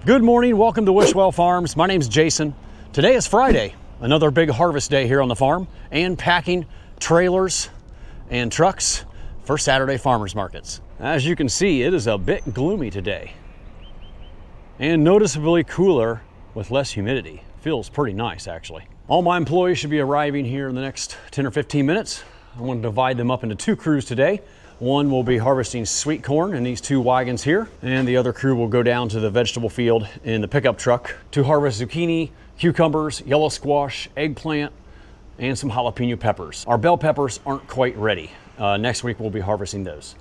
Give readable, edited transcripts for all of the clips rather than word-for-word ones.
Good morning, welcome to Wishwell Farms. My name's Jason. Today is Friday, another big harvest day here on the farm, and packing trailers and trucks for Saturday farmers markets. As you can see, it is a bit gloomy today and noticeably cooler with less humidity. Feels pretty nice, actually. All my employees should be arriving here in the next 10 or 15 minutes. I want to divide them up into two crews today. One will be harvesting sweet corn in these two wagons here, and the other crew will go down to the vegetable field in the pickup truck to harvest zucchini, cucumbers, yellow squash, eggplant, and some jalapeno peppers. Our bell peppers aren't quite ready. Next week we'll be harvesting those.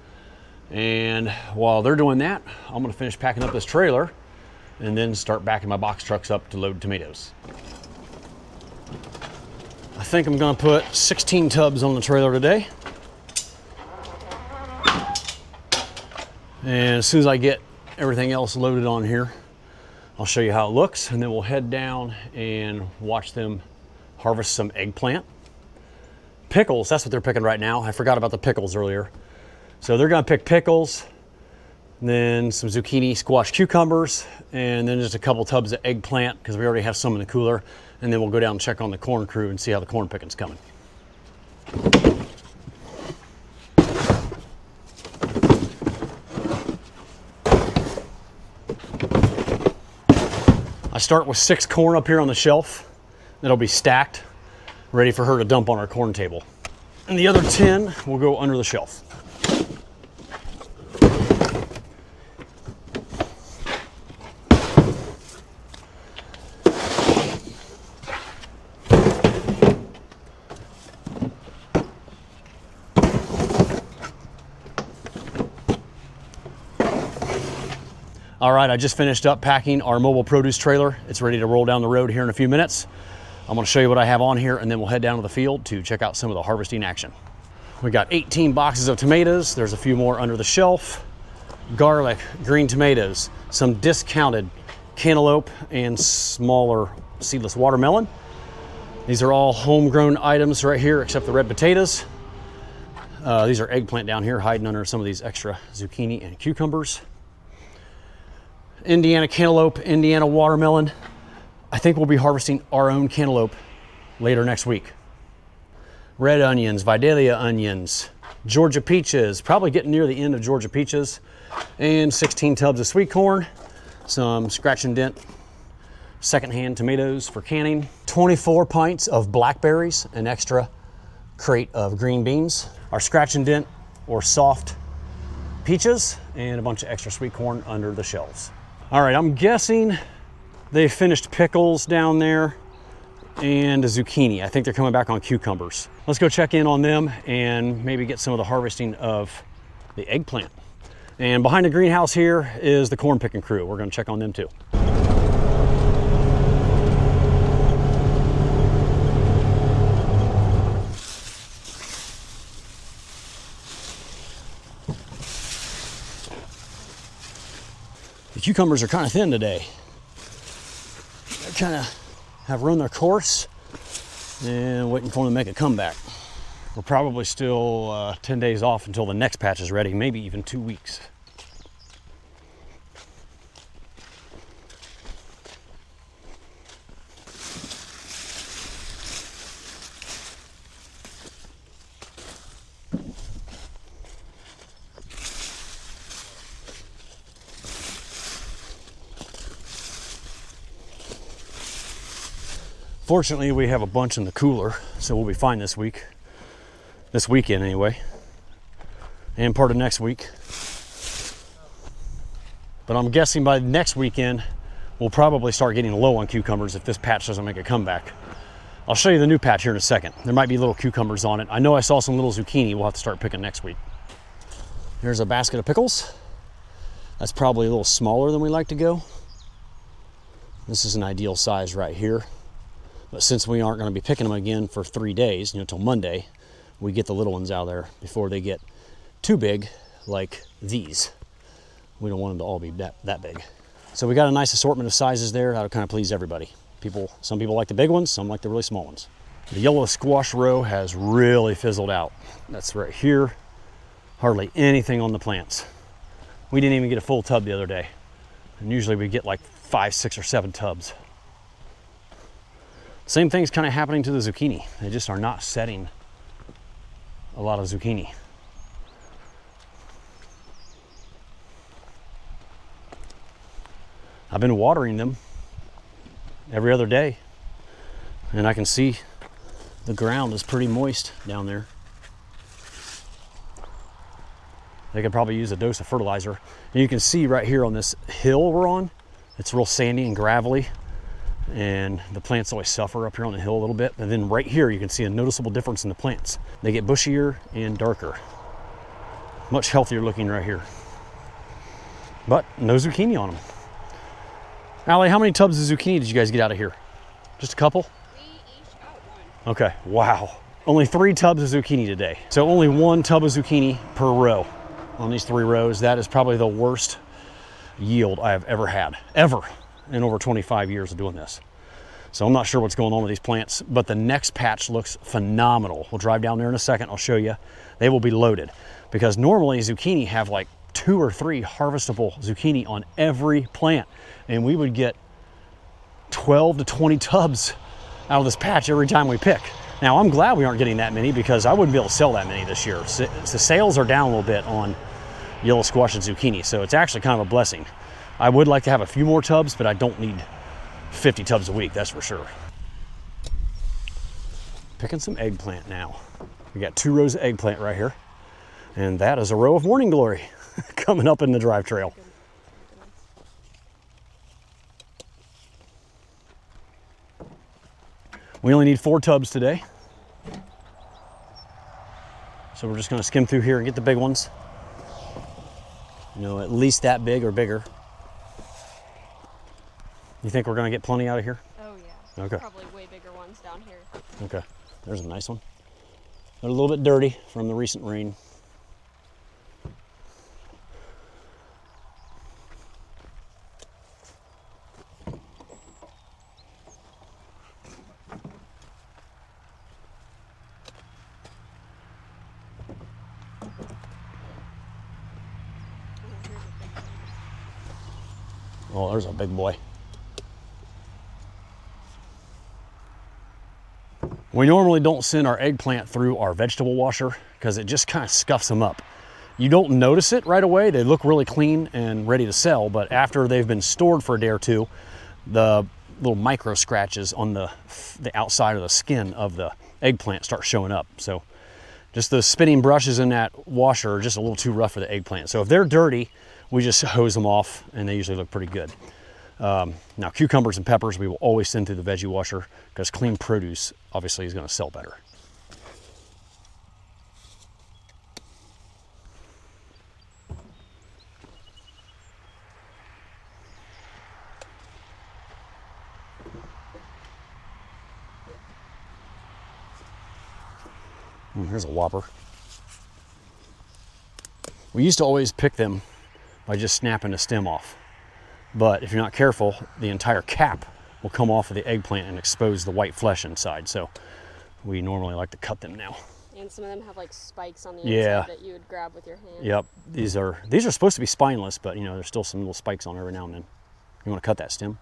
And while they're doing that, I'm gonna finish packing up this trailer and then start backing my box trucks up to load tomatoes. I think I'm gonna put 16 tubs on the trailer today. And as soon as I get everything else loaded on here, I'll show you how it looks, and then we'll head down and watch them harvest some eggplant. Pickles, that's what they're picking right now. I forgot about the pickles earlier. So they're gonna pick pickles, then some zucchini, squash, cucumbers, and then just a couple tubs of eggplant because we already have some in the cooler. And then we'll go down and check on the corn crew and see how the corn picking's coming. I start with 6 corn up here on the shelf that'll be stacked, ready for her to dump on our corn table. And the other 10 will go under the shelf. All right, I just finished up packing our mobile produce trailer. It's ready to roll down the road here in a few minutes. I'm gonna show you what I have on here, and then we'll head down to the field to check out some of the harvesting action. We got 18 boxes of tomatoes. There's a few more under the shelf. Garlic, green tomatoes, some discounted cantaloupe, and smaller seedless watermelon. These are all homegrown items right here, except the red potatoes. These are eggplant down here, hiding under some of these extra zucchini and cucumbers. Indiana cantaloupe, Indiana watermelon. I think we'll be harvesting our own cantaloupe later next week. Red onions, Vidalia onions, Georgia peaches, probably getting near the end of Georgia peaches, and 16 tubs of sweet corn, some scratch and dent secondhand tomatoes for canning, 24 pints of blackberries, an extra crate of green beans, our scratch and dent or soft peaches, and a bunch of extra sweet corn under the shelves. All right, I'm guessing they finished pickles down there and a zucchini. I think they're coming back on cucumbers. Let's go check in on them and maybe get some of the harvesting of the eggplant. And behind the greenhouse here is the corn picking crew. We're gonna check on them too. The cucumbers are kind of thin today. They kind of have run their course and waiting for them to make a comeback. We're probably still 10 days off until the next patch is ready, maybe even 2 weeks. Fortunately, we have a bunch in the cooler, so we'll be fine this week. This weekend anyway, and part of next week. But I'm guessing by next weekend, we'll probably start getting low on cucumbers if this patch doesn't make a comeback. I'll show you the new patch here in a second. There might be little cucumbers on it. I know I saw some little zucchini we'll have to start picking next week. Here's a basket of pickles. That's probably a little smaller than we like to go. This is an ideal size right here. But since we aren't going to be picking them again for 3 days, till Monday, we get the little ones out of there before they get too big like these. We don't want them to all be that big. So we got a nice assortment of sizes there. That'll kind of please everybody. Some people like the big ones, some like the really small ones. The yellow squash row has really fizzled out. That's right here. Hardly anything on the plants. We didn't even get a full tub the other day. And usually we get like 5, 6, or 7 tubs. Same thing's kind of happening to the zucchini. They just are not setting a lot of zucchini. I've been watering them every other day, and I can see the ground is pretty moist down there. They could probably use a dose of fertilizer. And you can see right here on this hill we're on, it's real sandy and gravelly, and the plants always suffer up here on the hill a little bit. And then right here you can see a noticeable difference in the plants. They get bushier and darker. Much healthier looking right here. But no zucchini on them. Allie, how many tubs of zucchini did you guys get out of here? Just a couple? We each got one. Okay, wow. Only 3 tubs of zucchini today. So only 1 tub of zucchini per row on these 3 rows. That is probably the worst yield I have ever had, ever, in over 25 years of doing this. So I'm not sure what's going on with these plants, but the next patch looks phenomenal. We'll drive down there in a second, I'll show you. They will be loaded, because normally zucchini have like 2 or 3 harvestable zucchini on every plant, and we would get 12 to 20 tubs out of this patch every time we pick. Now I'm glad we aren't getting that many, because I wouldn't be able to sell that many this year. So the sales are down a little bit on yellow squash and zucchini, so it's actually kind of a blessing. I would like to have a few more tubs, but I don't need 50 tubs a week, that's for sure. Picking some eggplant now. We got 2 rows of eggplant right here, and that is a row of morning glory coming up in the drive trail. We only need 4 tubs today. So we're just gonna skim through here and get the big ones. You know, at least that big or bigger. You think we're gonna get plenty out of here? Oh yeah. Okay. Probably way bigger ones down here. Okay, there's a nice one. They're a little bit dirty from the recent rain. Oh, there's a big boy. We normally don't send our eggplant through our vegetable washer because it just kind of scuffs them up. You don't notice it right away. They look really clean and ready to sell, but after they've been stored for a day or two, the little micro scratches on the outside of the skin of the eggplant start showing up. So just the spinning brushes in that washer are just a little too rough for the eggplant. So if they're dirty, we just hose them off and they usually look pretty good. Now cucumbers and peppers we will always send through the veggie washer because clean produce obviously is going to sell better. Here's a whopper. We used to always pick them by just snapping the stem off. But if you're not careful, the entire cap will come off of the eggplant and expose the white flesh inside. So we normally like to cut them now. And some of them have like spikes on the Yeah. inside that you would grab with your hand. Yep, these are supposed to be spineless, but you know, there's still some little spikes on every now and then. You want to cut that stem?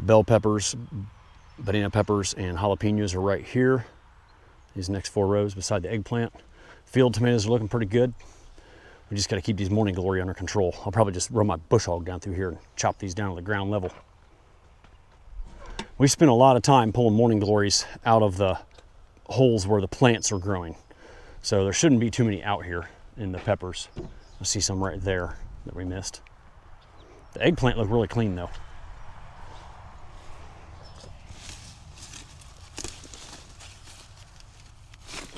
Bell peppers, banana peppers, and jalapeños are right here. These next 4 rows beside the eggplant. Field tomatoes are looking pretty good. We just got to keep these morning glory under control. I'll probably just run my bush hog down through here and chop these down to the ground level. We spend a lot of time pulling morning glories out of the holes where the plants are growing. So there shouldn't be too many out here in the peppers. I see some right there that we missed. The eggplant looked really clean though.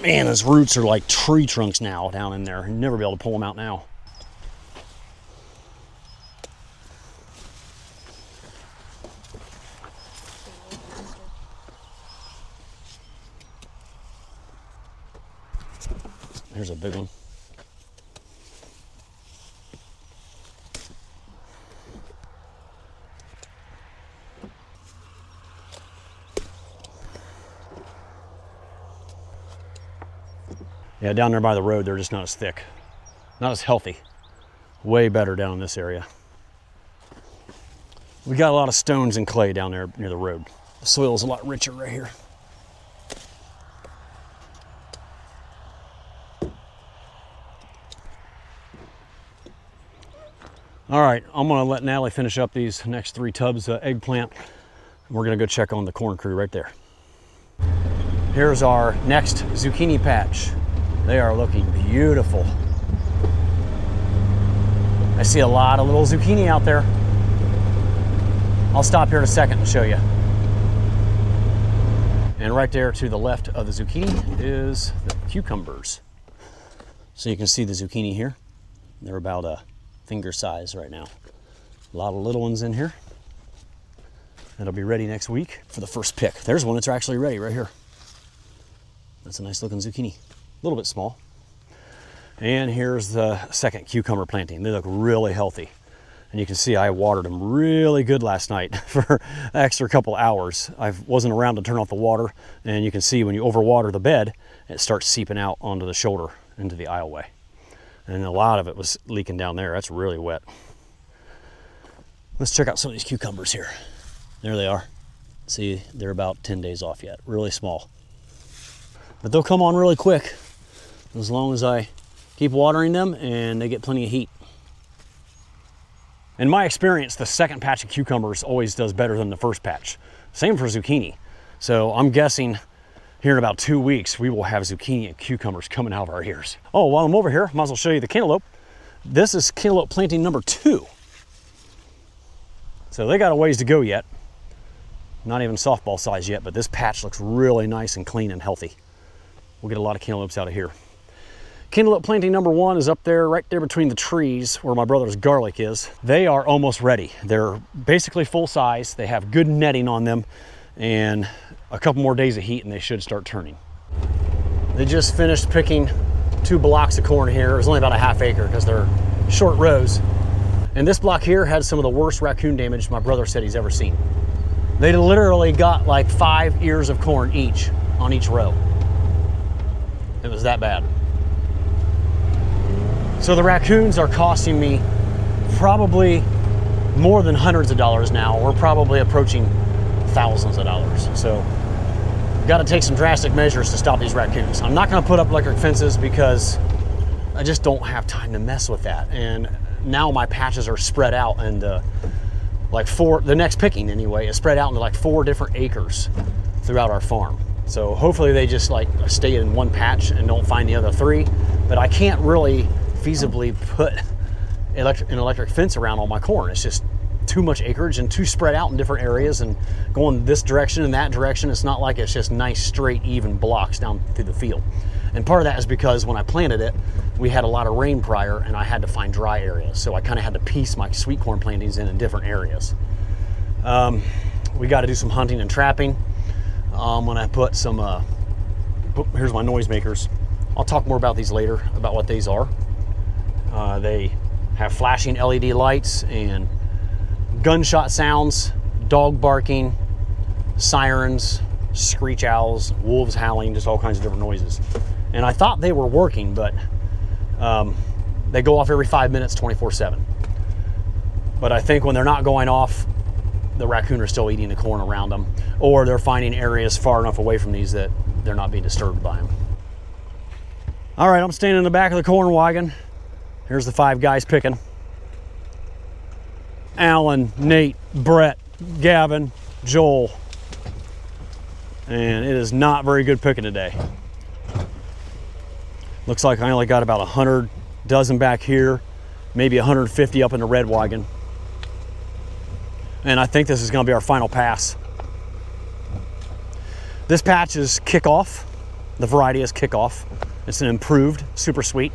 Man, those roots are like tree trunks now down in there. You'll never be able to pull them out now. Here's a big one. Yeah, down there by the road, they're just not as thick, not as healthy. Way better down in this area. We got a lot of stones and clay down there near the road. The soil is a lot richer right here. All right, I'm gonna let Natalie finish up these next 3 tubs of eggplant. We're gonna go check on the corn crew right there. Here's our next zucchini patch. They are looking beautiful. I see a lot of little zucchini out there. I'll stop here in a second and show you. And right there to the left of the zucchini is the cucumbers. So you can see the zucchini here. They're about a finger size right now. A lot of little ones in here. It'll be ready next week for the first pick. There's one that's actually ready right here. That's a nice looking zucchini. A little bit small. And here's the second cucumber planting. They look really healthy. And you can see I watered them really good last night for an extra couple hours. I wasn't around to turn off the water. And you can see when you overwater the bed, it starts seeping out onto the shoulder into the aisleway. And a lot of it was leaking down there. That's really wet. Let's check out some of these cucumbers here. There they are. See, they're about 10 days off yet. Really small. But they'll come on really quick as long as I keep watering them and they get plenty of heat. In my experience, the second patch of cucumbers always does better than the first patch. Same for zucchini. So I'm guessing here in about 2 weeks, we will have zucchini and cucumbers coming out of our ears. Oh, while I'm over here, I might as well show you the cantaloupe. This is cantaloupe planting number 2. So they got a ways to go yet. Not even softball size yet, but this patch looks really nice and clean and healthy. We'll get a lot of cantaloupes out of here. Cantaloupe planting number 1 is up there, right there between the trees where my brother's garlic is. They are almost ready. They're basically full size. They have good netting on them and a couple more days of heat and they should start turning. They just finished picking 2 blocks of corn here. It was only about a half acre because they're short rows. And this block here had some of the worst raccoon damage my brother said he's ever seen. They literally got like 5 ears of corn each on each row. It was that bad. So the raccoons are costing me probably more than hundreds of dollars now. We're probably approaching thousands of dollars. So got to take some drastic measures to stop these raccoons. I'm not going to put up electric fences because I just don't have time to mess with that. And now my patches are spread out and the next picking anyway is spread out into like 4 different acres throughout our farm. So hopefully they just like stay in one patch and don't find the other 3. But I can't really feasibly put an electric fence around all my corn. It's just too much acreage and too spread out in different areas and going this direction and that direction. It's not like it's just nice, straight, even blocks down through the field. And part of that is because when I planted it, we had a lot of rain prior and I had to find dry areas. So I kind of had to piece my sweet corn plantings in different areas. We got to do some hunting and trapping. When I put some, here's my noisemakers. I'll talk more about these later, about what these are. They have flashing LED lights and gunshot sounds, dog barking, sirens, screech owls, wolves howling, just all kinds of different noises. And I thought they were working, but they go off every 5 minutes, 24/7. But I think when they're not going off, the raccoon are still eating the corn around them, or they're finding areas far enough away from these that they're not being disturbed by them. All right, I'm standing in the back of the corn wagon. Here's the 5 guys picking. Alan, Nate, Brett, Gavin, Joel. And it is not very good picking today. Looks like I only got about 100 dozen back here, maybe 150 up in the red wagon. And I think this is gonna be our final pass. This patch is Kickoff. The variety is Kickoff. It's an improved super sweet,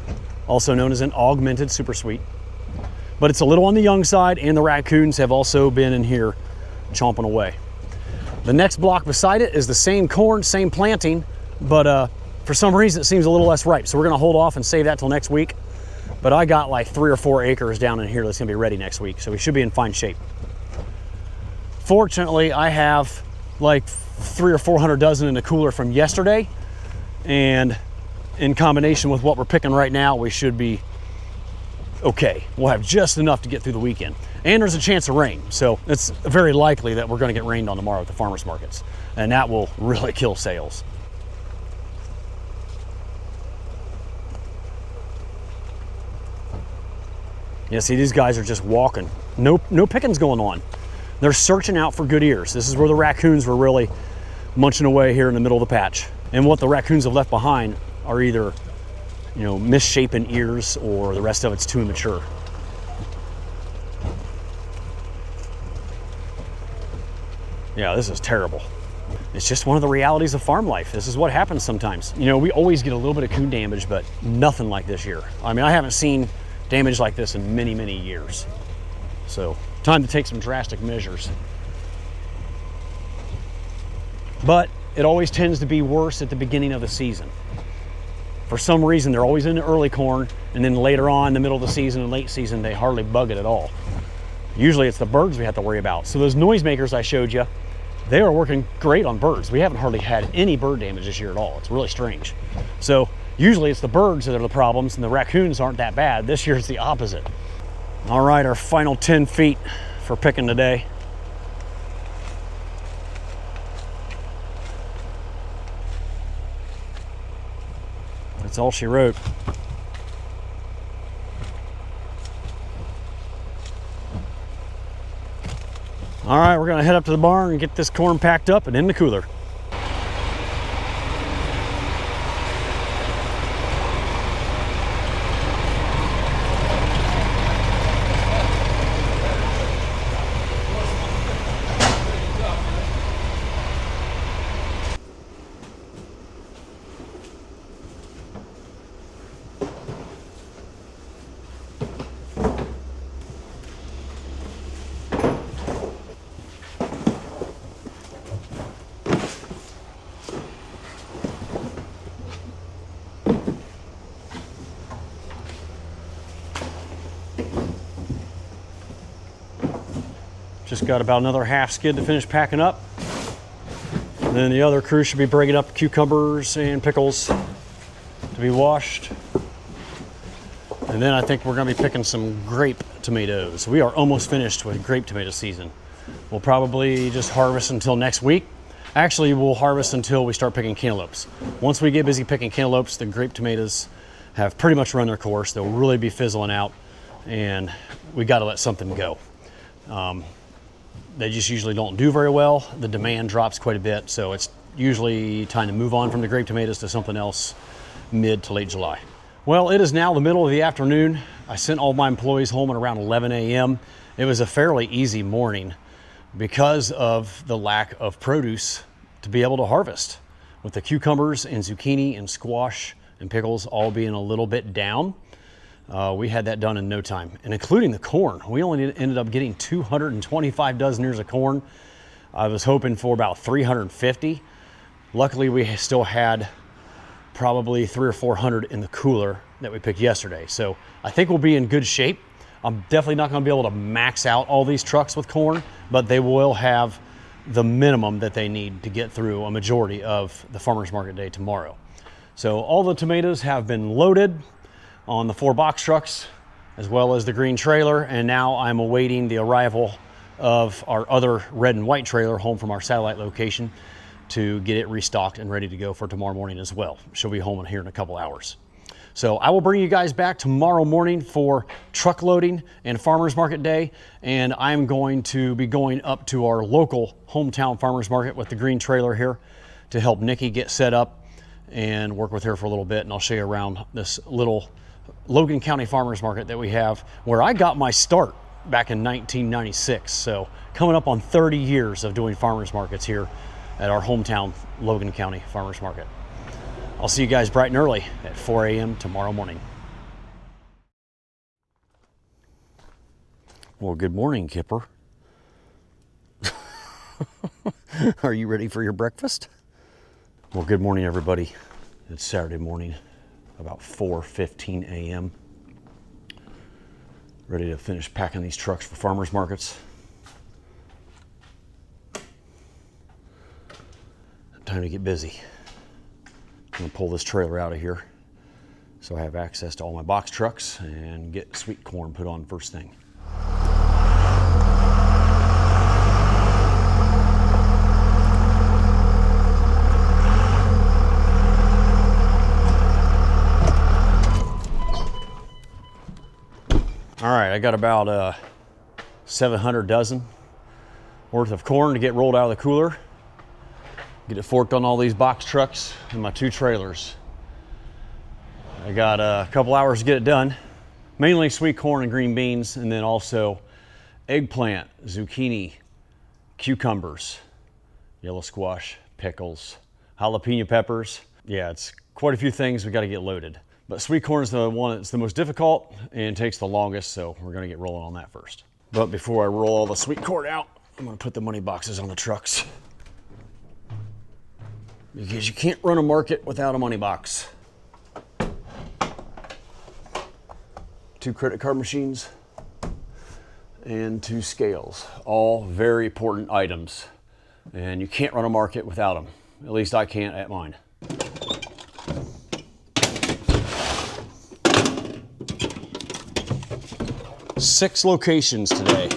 also known as an augmented super sweet. But it's a little on the young side, and the raccoons have also been in here chomping away. The next block beside it is the same corn, same planting, but for some reason it seems a little less ripe. So we're gonna hold off and save that till next week. But I got like 3 or 4 acres down in here that's gonna be ready next week. So we should be in fine shape. Fortunately, I have like 300 or 400 dozen in the cooler from yesterday. And in combination with what we're picking right now, we should be okay. We'll have just enough to get through the weekend. And there's a chance of rain, so it's very likely that we're going to get rained on tomorrow at the farmers markets, and that will really kill sales. Yeah, see, these guys are just walking. No pickings going on. They're searching out for good ears. This is where the raccoons were really munching away here in the middle of the patch. And what the raccoons have left behind are either, you know, misshapen ears, or the rest of it's too immature. Yeah, this is terrible. It's just one of the realities of farm life. This is what happens sometimes. You know, we always get a little bit of coon damage, but nothing like this year. I mean, I haven't seen damage like this in many, many years. So, time to take some drastic measures. But it always tends to be worse at the beginning of the season. For some reason, they're always in the early corn, and then later on, in the middle of the season and late season, they hardly bug it at all. Usually it's the birds we have to worry about. So those noisemakers I showed you, they are working great on birds. We haven't hardly had any bird damage this year at all. It's really strange. So usually it's the birds that are the problems, and the raccoons aren't that bad. This year it's the opposite. All right, our final 10 feet for picking today. That's all she wrote. All right, we're gonna head up to the barn and get this corn packed up and in the cooler. Just got about another half skid to finish packing up. And then the other crew should be bringing up cucumbers and pickles to be washed. And then I think we're gonna be picking some grape tomatoes. We are almost finished with grape tomato season. We'll probably just harvest until next week. Actually, we'll harvest until we start picking cantaloupes. Once we get busy picking cantaloupes, the grape tomatoes have pretty much run their course. They'll really be fizzling out, and we gotta let something go. They just usually don't do very well. The demand drops quite a bit, so it's usually time to move on from the grape tomatoes to something else mid to late July. Well, it is now the middle of the afternoon. I sent all my employees home at around 11 a.m. It was a fairly easy morning because of the lack of produce to be able to harvest. With the cucumbers and zucchini and squash and pickles all being a little bit down, we had that done in no time, and including the corn. We only ended up getting 225 dozen ears of corn. I was hoping for about 350. Luckily, we still had probably 300 or 400 in the cooler that we picked yesterday. So I think we'll be in good shape. I'm definitely not gonna be able to max out all these trucks with corn, but they will have the minimum that they need to get through a majority of the farmer's market day tomorrow. So all the tomatoes have been loaded on the 4 box trucks, as well as the green trailer, and now I'm awaiting the arrival of our other red and white trailer home from our satellite location to get it restocked and ready to go for tomorrow morning as well. She'll be home here in a couple hours. So I will bring you guys back tomorrow morning for truck loading and farmers market day, and I'm going to be going up to our local hometown farmers market with the green trailer here to help Nikki get set up and work with her for a little bit, and I'll show you around this little Logan County farmers market that we have, where I got my start back in 1996. So coming up on 30 years of doing farmers markets here at our hometown Logan County farmers market. I'll see you guys bright and early at 4 a.m. tomorrow morning. Well, good morning, Kipper. Are you ready for your breakfast? Well, good morning, everybody. It's Saturday morning, about 4:15 a.m. Ready to finish packing these trucks for farmers markets. Time to get busy. I'm gonna pull this trailer out of here so I have access to all my box trucks and get sweet corn put on first thing. All right, I got about 700 dozen worth of corn to get rolled out of the cooler. Get it forked on all these box trucks and my 2 trailers. I got a couple hours to get it done. Mainly sweet corn and green beans, and then also eggplant, zucchini, cucumbers, yellow squash, pickles, jalapeno peppers. Yeah, it's quite a few things we got to get loaded. But sweet corn is the one that's the most difficult and takes the longest, so we're gonna get rolling on that first. But before I roll all the sweet corn out, I'm gonna put the money boxes on the trucks, because you can't run a market without a money box. 2 credit card machines and 2 scales, all very important items. And you can't run a market without them. At least I can't at mine. Six locations today.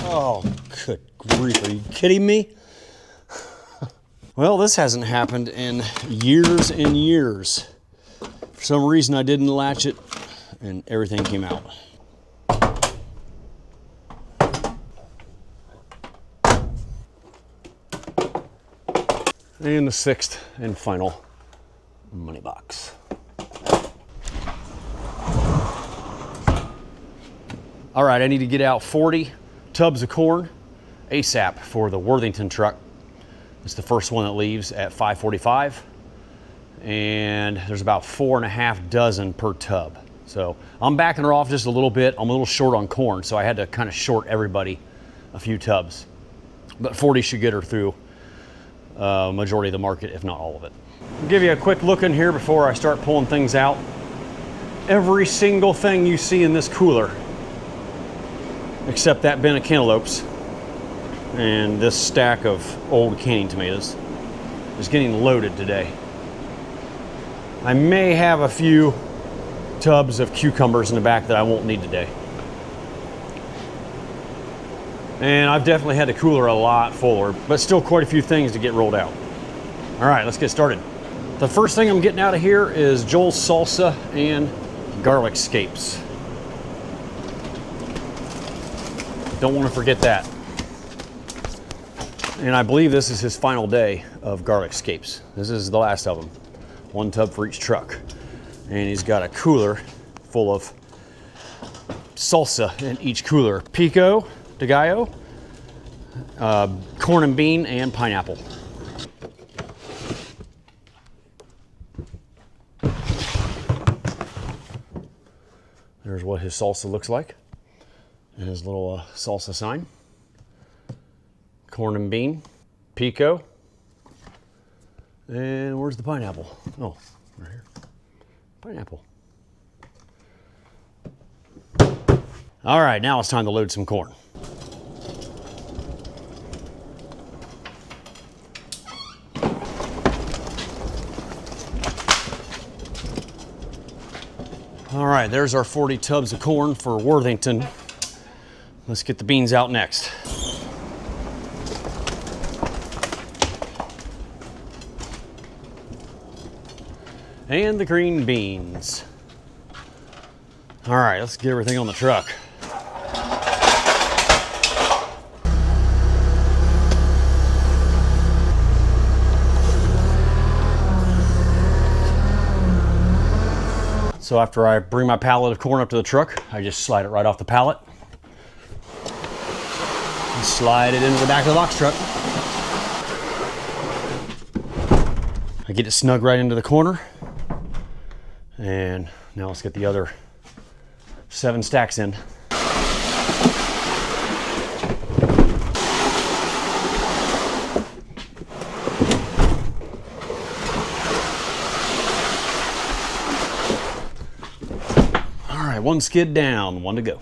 Oh, good grief, are you kidding me? Well, this hasn't happened in years and years. For some reason I didn't latch it and everything came out. And the 6th and final money box. All right, I need to get out 40 tubs of corn ASAP for the Worthington truck. It's the first one that leaves at 5:45, and there's about 4.5 dozen per tub. So I'm backing her off just a little bit. I'm a little short on corn, so I had to kind of short everybody a few tubs. But 40 should get her through majority of the market, if not all of it. I'll give you a quick look in here before I start pulling things out. Every single thing you see in this cooler, except that bin of cantaloupes and this stack of old canning tomatoes, is getting loaded today. I may have a few tubs of cucumbers in the back that I won't need today. And I've definitely had the cooler a lot fuller, but still quite a few things to get rolled out. All right, let's get started. The first thing I'm getting out of here is Joel's salsa and garlic scapes. Don't want to forget that. And I believe this is his final day of garlic scapes. This is the last of them. 1 tub for each truck. And he's got a cooler full of salsa in each cooler. Pico de gallo, corn and bean, and pineapple. There's what his salsa looks like. And his little salsa sign. Corn and bean, pico, and where's the pineapple? Oh, right here. Pineapple. All right, now it's time to load some corn. All right, there's our 40 tubs of corn for Worthington. Let's get the beans out next. And the green beans. All right, let's get everything on the truck. So after I bring my pallet of corn up to the truck, I just slide it right off the pallet and slide it into the back of the box truck. I get it snug right into the corner. And now let's get the other 7 stacks in. All right, 1 skid down, 1 to go.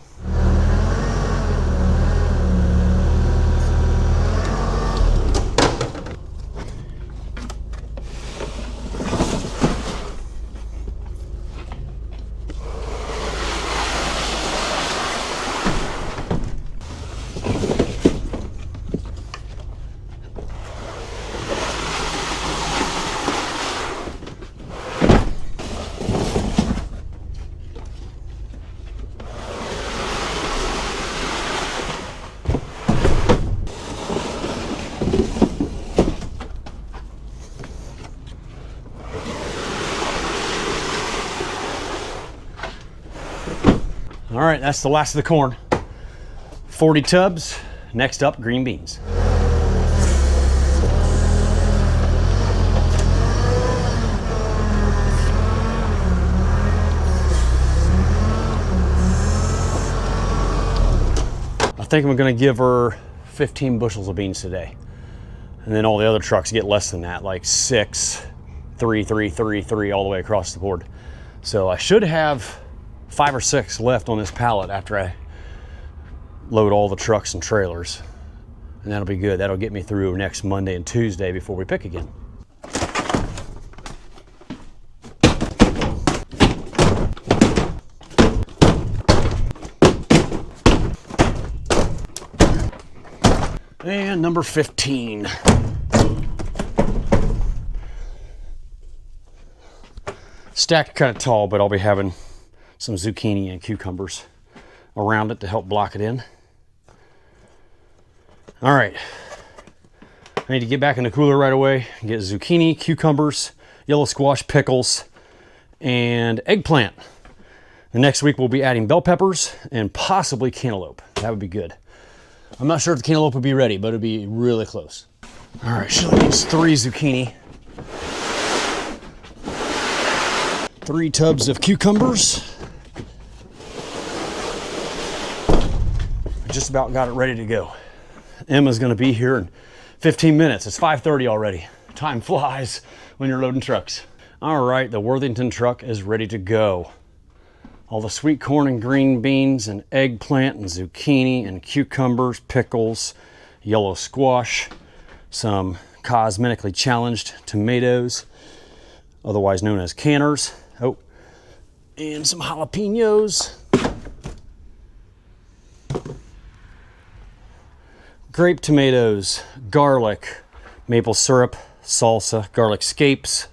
All right, that's the last of the corn. 40 tubs. Next up, green beans. I think I'm gonna give her 15 bushels of beans today. And then all the other trucks get less than that, like 6, 3, 3, 3, 3, all the way across the board. So I should have 5 or 6 left on this pallet after I load all the trucks and trailers. And that'll be good. That'll get me through next Monday and Tuesday before we pick again. And number 15. Stacked kind of tall, but I'll be having some zucchini and cucumbers around it to help block it in. All right, I need to get back in the cooler right away and get zucchini, cucumbers, yellow squash, pickles, and eggplant. The next week we'll be adding bell peppers and possibly cantaloupe. That would be good. I'm not sure if the cantaloupe would be ready, but it'd be really close. All right, she'll use 3 zucchini, 3 tubs of cucumbers. I just about got it ready to go. Emma's gonna be here in 15 minutes. It's 5:30 already. Time flies when you're loading trucks. All right, the Worthington truck is ready to go. All the sweet corn and green beans and eggplant and zucchini and cucumbers, pickles, yellow squash, some cosmetically challenged tomatoes, otherwise known as canners. Oh, and some jalapeños. Grape tomatoes, garlic, maple syrup, salsa, garlic scapes.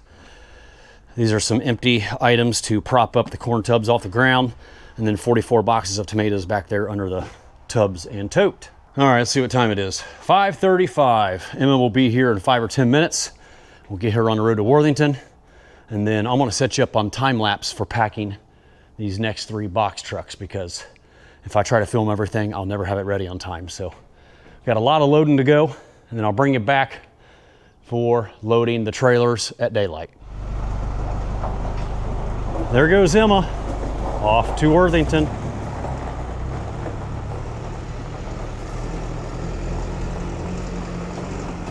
These are some empty items to prop up the corn tubs off the ground, and then 44 boxes of tomatoes back there under the tubs and tote. All right, let's see what time it is. 5:35. Emma will be here in 5 or 10 minutes. We'll get her on the road to Worthington, and then I'm gonna set you up on time lapse for packing these next 3 box trucks, because if I try to film everything, I'll never have it ready on time. So got a lot of loading to go, and then I'll bring you back for loading the trailers at daylight. There goes Emma, off to Worthington.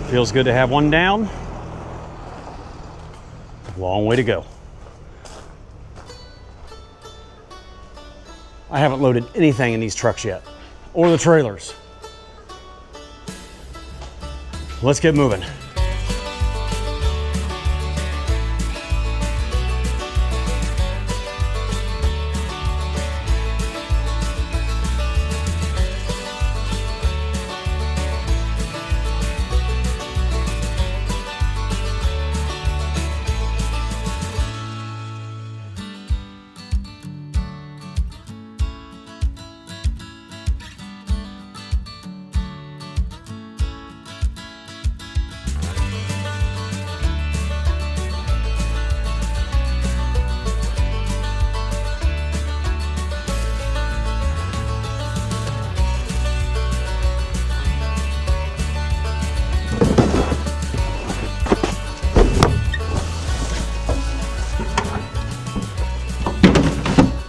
Feels good to have one down. Long way to go. I haven't loaded anything in these trucks yet, or the trailers. Let's get moving.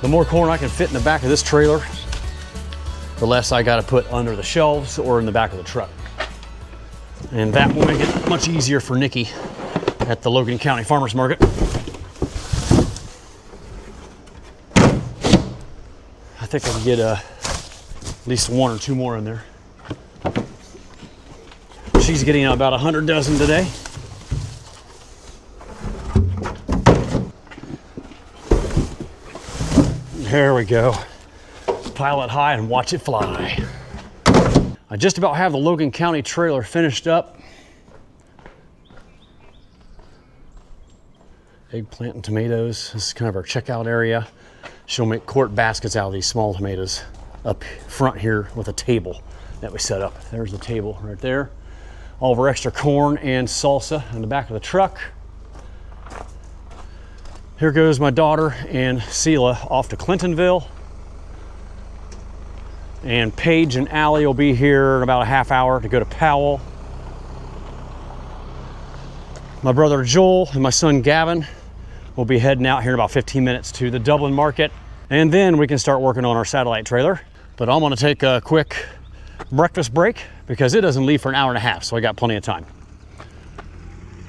The more corn I can fit in the back of this trailer, the less I got to put under the shelves or in the back of the truck. And that will make it much easier for Nikki at the Logan County Farmers Market. I think I can get at least 1 or 2 more in there. She's getting about 100 dozen today. There we go. Pile it high and watch it fly. I just about have the Logan County trailer finished up. Eggplant and tomatoes. This is kind of our checkout area. She'll make quart baskets out of these small tomatoes up front here with a table that we set up. There's the table right there. All of our extra corn and salsa in the back of the truck. Here goes my daughter and Sela off to Clintonville. And Paige and Allie will be here in about a half hour to go to Powell. My brother Joel and my son Gavin will be heading out here in about 15 minutes to the Dublin market. And then we can start working on our satellite trailer. But I'm gonna take a quick breakfast break because it doesn't leave for an hour and a half, so I got plenty of time.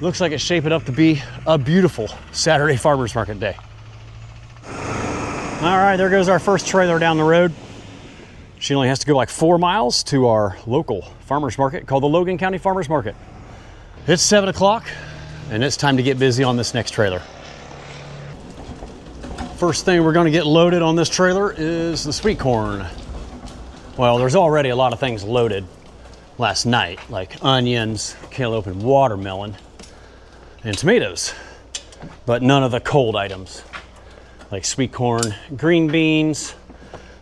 Looks like it's shaping up to be a beautiful Saturday farmers market day. All right, there goes our first trailer down the road. She only has to go like 4 miles to our local farmers market called the Logan County Farmers Market. It's 7 o'clock and it's time to get busy on this next trailer. First thing we're gonna get loaded on this trailer is the sweet corn. Well, there's already a lot of things loaded last night, like onions, cantaloupe, and watermelon, and tomatoes, but none of the cold items, like sweet corn, green beans,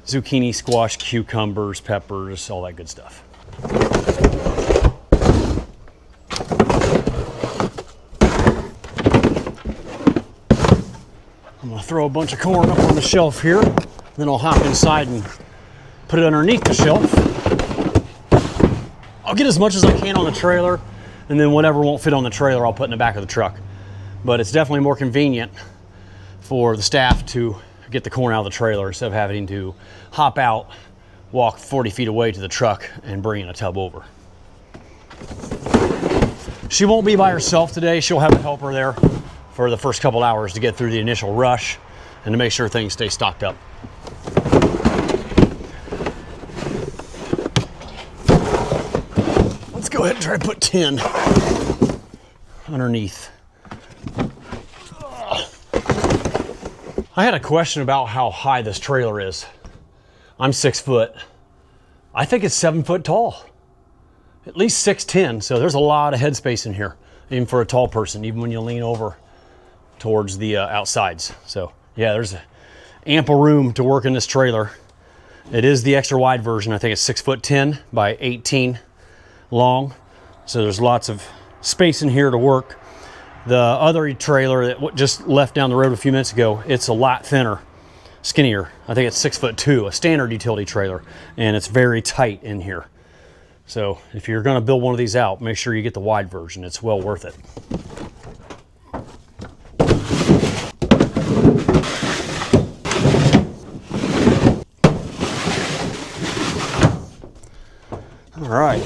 zucchini, squash, cucumbers, peppers, all that good stuff. I'm gonna throw a bunch of corn up on the shelf here, then I'll hop inside and put it underneath the shelf. I'll get as much as I can on the trailer, and then whatever won't fit on the trailer, I'll put in the back of the truck. But it's definitely more convenient for the staff to get the corn out of the trailer instead of having to hop out, walk 40 feet away to the truck, and bring in a tub over. She won't be by herself today. She'll have a helper there for the first couple hours to get through the initial rush and to make sure things stay stocked up. Let's go ahead and try to put 10 underneath. I had a question about how high this trailer is. I'm 6 foot. I think it's 7 foot tall. At least 6'10", so there's a lot of headspace in here, even for a tall person, even when you lean over towards the outsides. So yeah, there's ample room to work in this trailer. It is the extra wide version. I think it's 6'10" by 18 long. So there's lots of space in here to work. The other trailer that just left down the road a few minutes ago, it's a lot thinner, skinnier. I think it's 6'2", a standard utility trailer, and it's very tight in here. So if you're gonna build one of these out, make sure you get the wide version. It's well worth it. All right,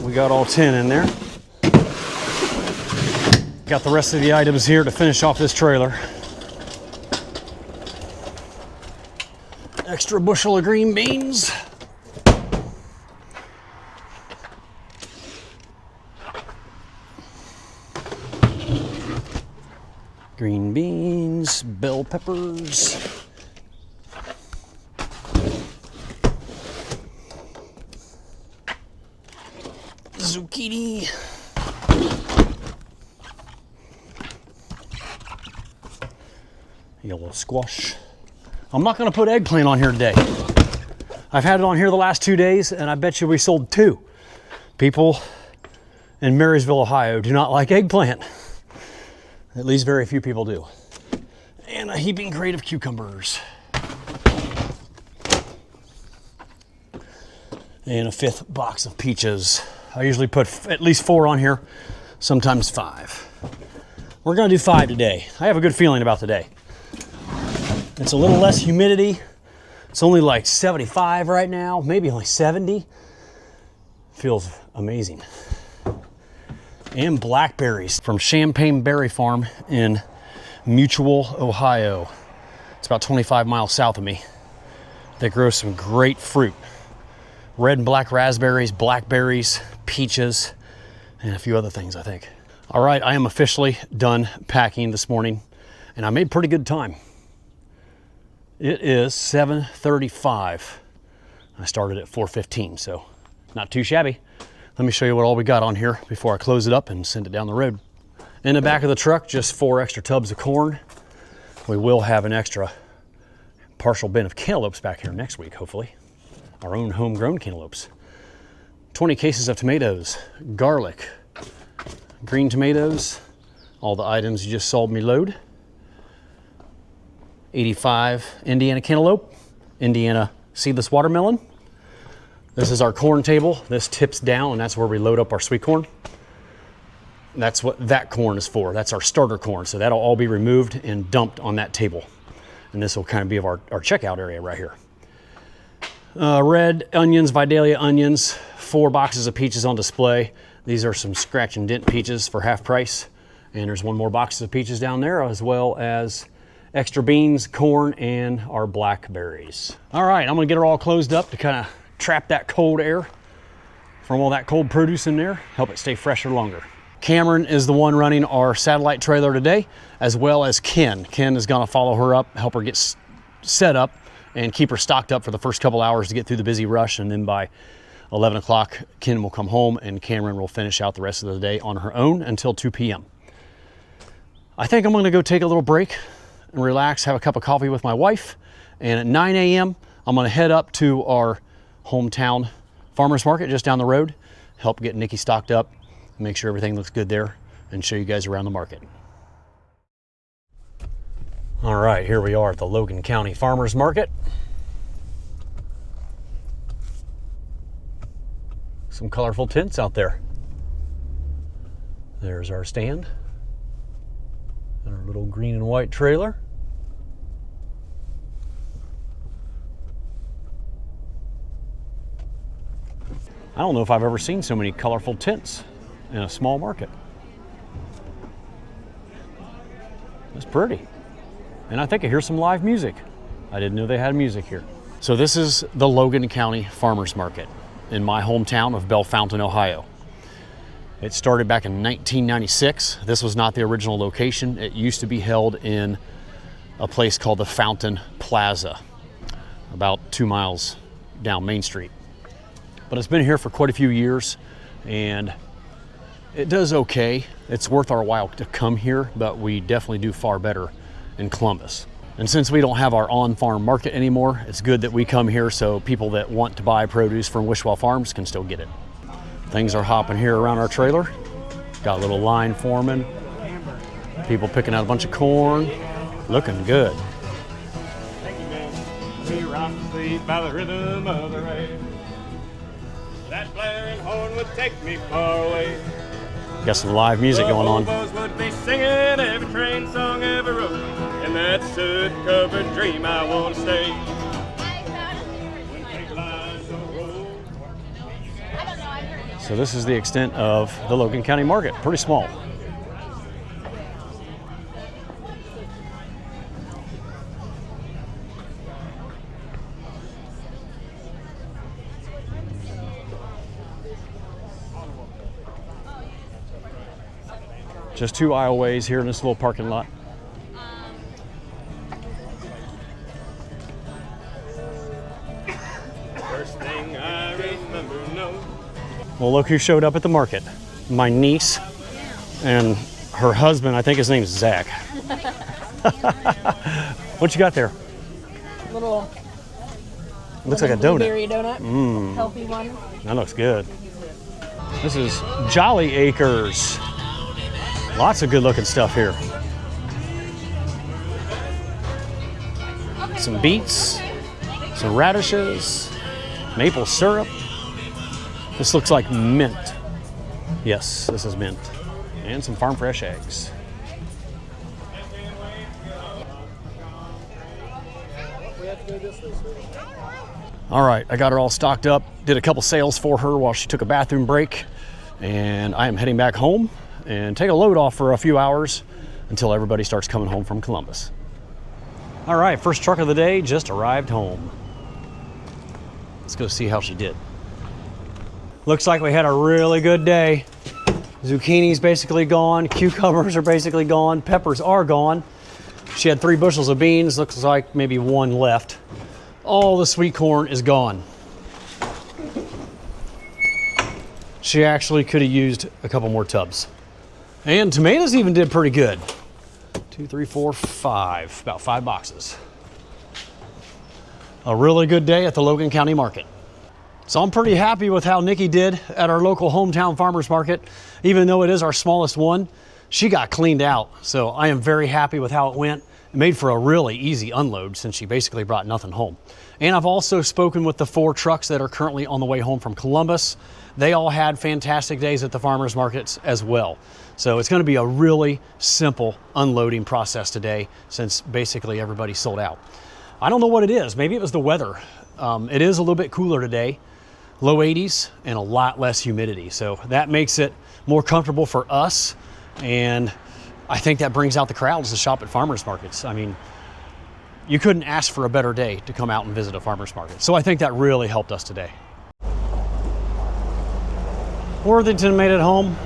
we got all 10 in there. Got the rest of the items here to finish off this trailer. Extra bushel of green beans. Green beans, bell peppers. Zucchini. Yellow squash. I'm not gonna put eggplant on here today. I've had it on here the last 2 days and I bet you we sold 2. People in Marysville, Ohio do not like eggplant. At least very few people do. And a heaping crate of cucumbers. And a 5th box of peaches. I usually put at least 4 on here, sometimes 5. We're gonna do 5 today. I have a good feeling about today. It's a little less humidity. It's only like 75 right now, maybe only 70. Feels amazing. And blackberries from Champagne Berry Farm in Mutual, Ohio. It's about 25 miles south of me. They grow some great fruit. Red and black raspberries, blackberries, peaches, and a few other things, I think. All right, I am officially done packing this morning, and I made pretty good time. It is 7:35. I started at 4:15, so not too shabby. Let me show you what all we got on here before I close it up and send it down the road. In the back of the truck, just 4 extra tubs of corn. We will have an extra partial bin of cantaloupes back here next week, hopefully. Our own homegrown cantaloupes. 20 cases of tomatoes, garlic, green tomatoes, all the items you just saw me load. 85 Indiana cantaloupe, Indiana seedless watermelon, This is our corn table. This tips down, and that's where we load up our sweet corn. That's what that corn is for. That's our starter corn. So that'll all be removed and dumped on that table. And this will kind of be our checkout area right here. Red onions, Vidalia onions, 4 boxes of peaches on display. These are some scratch and dent peaches for half price. And there's 1 more box of peaches down there, as well as extra beans, corn, and our blackberries. All right, I'm gonna get her all closed up to kind of trap that cold air from all that cold produce in there, help it stay fresher longer. Cameron is the one running our satellite trailer today, as well as Ken. Ken is gonna follow her up, help her get set up, and keep her stocked up for the first couple hours to get through the busy rush, and then by 11 o'clock, Ken will come home and Cameron will finish out the rest of the day on her own until 2 p.m. I think I'm gonna go take a little break and relax, have a cup of coffee with my wife, and at 9 a.m., I'm gonna head up to our hometown farmer's market just down the road, help get Nikki stocked up, make sure everything looks good there, and show you guys around the market. All right, here we are at the Logan County Farmers Market. Some colorful tents out there. There's our stand. And our little green and white trailer. I don't know if I've ever seen so many colorful tents in a small market. It's pretty. And I think I hear some live music. I didn't know they had music here. So this is the Logan County Farmers Market in my hometown of Bellefontaine, Ohio. It started back in 1996. This was not the original location. It used to be held in a place called the Fountain Plaza, about 2 miles down Main Street. But it's been here for quite a few years, and it does okay. It's worth our while to come here, but we definitely do far better in Columbus. And since we don't have our on-farm market anymore, it's good that we come here so people that want to buy produce from Wishwell Farms can still get it. Things are hopping here around our trailer. Got a little line forming. People picking out a bunch of corn. Looking good. Thank you, man. We rock to sleep by the rhythm of the rain. That blaring horn would take me far away. Got some live music going on. The hobos would be singing every train song ever wrote. In that soot-covered dream I want to stay. So this is the extent of the Logan County Market. Pretty small. Just 2 aisleways here in this little parking lot. First thing I remember, no. Well, look who showed up at the market. My niece and her husband, I think his name's Zach. What you got there? Little Looks like a donut. berry donut. Healthy one. That looks good. This is Jolly Acres. Lots of good looking stuff here. Some beets, some radishes, maple syrup. This looks like mint. Yes, this is mint. And some farm fresh eggs. All right, I got her all stocked up. Did a couple sales for her while she took a bathroom break. And I am heading back home and take a load off for a few hours until everybody starts coming home from Columbus. All right, first truck of the day just arrived home. Let's go see how she did. Looks like we had a really good day. Zucchini's basically gone, cucumbers are basically gone, peppers are gone. She had 3 bushels of beans, looks like maybe 1 left. All the sweet corn is gone. She actually could have used a couple more tubs. And tomatoes even did pretty good. 2, 3, 4, 5, about 5 boxes. A really good day at the Logan County Market. So I'm pretty happy with how Nikki did at our local hometown farmers market. Even though it is our smallest one, she got cleaned out. So I am very happy with how it went. It made for a really easy unload since she basically brought nothing home. And I've also spoken with the 4 trucks that are currently on the way home from Columbus. They all had fantastic days at the farmers markets as well. So it's going to be a really simple unloading process today since basically everybody sold out. I don't know what it is. Maybe it was the weather. It is a little bit cooler today, low 80s and a lot less humidity. So that makes it more comfortable for us. And I think that brings out the crowds to shop at farmers markets. I mean, you couldn't ask for a better day to come out and visit a farmer's market. So I think that really helped us today. Worthington made it home.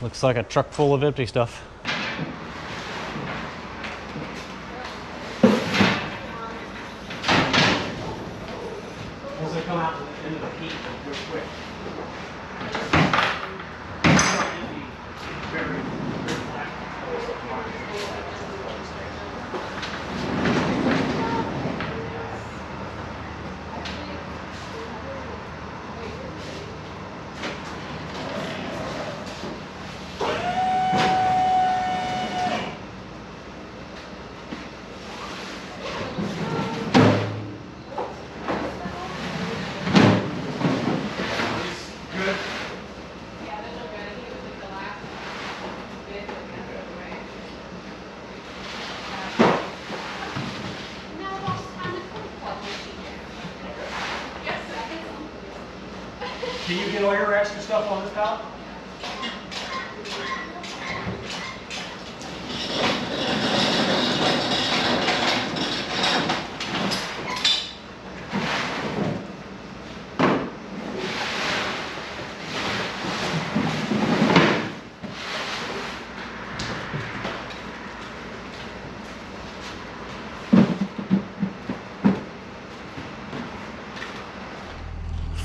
Looks like a truck full of empty stuff. Once they come out into the heat real quick. Can you get all your extra stuff on this pallet?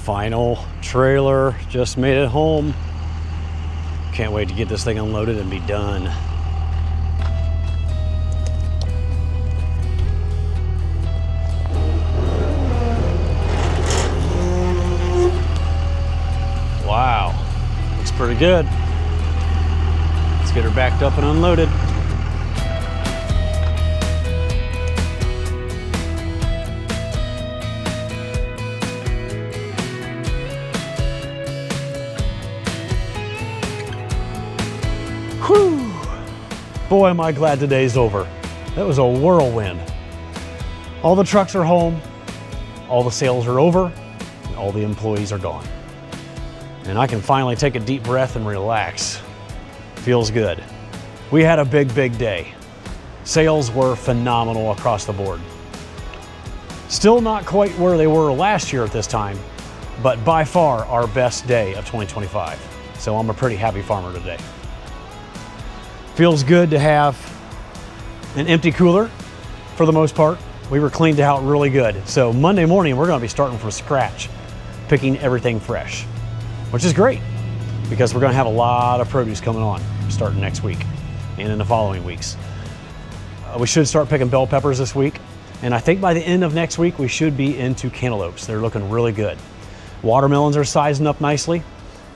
Final trailer just made it home. Can't wait to get this thing unloaded and be done. Wow, looks pretty good. Let's get her backed up and unloaded. Whew. Boy, am I glad today's over. That was a whirlwind. All the trucks are home, all the sales are over, and all the employees are gone. And I can finally take a deep breath and relax. Feels good. We had a big, big day. Sales were phenomenal across the board. Still not quite where they were last year at this time, but by far our best day of 2025. So I'm a pretty happy farmer today. Feels good to have an empty cooler for the most part. We were cleaned out really good. So Monday morning, we're gonna be starting from scratch, picking everything fresh, which is great because we're gonna have a lot of produce coming on starting next week and in the following weeks. We should start picking bell peppers this week. And I think by the end of next week, we should be into cantaloupes. They're looking really good. Watermelons are sizing up nicely,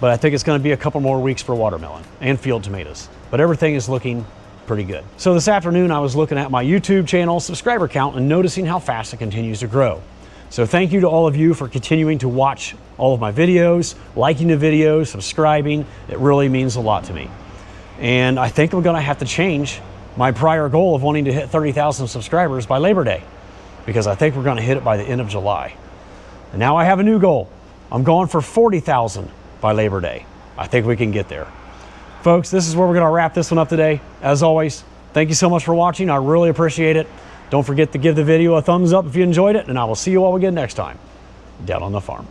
but I think it's gonna be a couple more weeks for watermelon and field tomatoes. But everything is looking pretty good. So this afternoon, I was looking at my YouTube channel subscriber count and noticing how fast it continues to grow. So thank you to all of you for continuing to watch all of my videos, liking the videos, subscribing. It really means a lot to me. And I think I'm gonna have to change my prior goal of wanting to hit 30,000 subscribers by Labor Day, because I think we're gonna hit it by the end of July. And now I have a new goal. I'm going for 40,000 by Labor Day. I think we can get there. Folks, this is where we're gonna wrap this one up today. As always, thank you so much for watching. I really appreciate it. Don't forget to give the video a thumbs up if you enjoyed it, and I will see you all again next time down on the farm.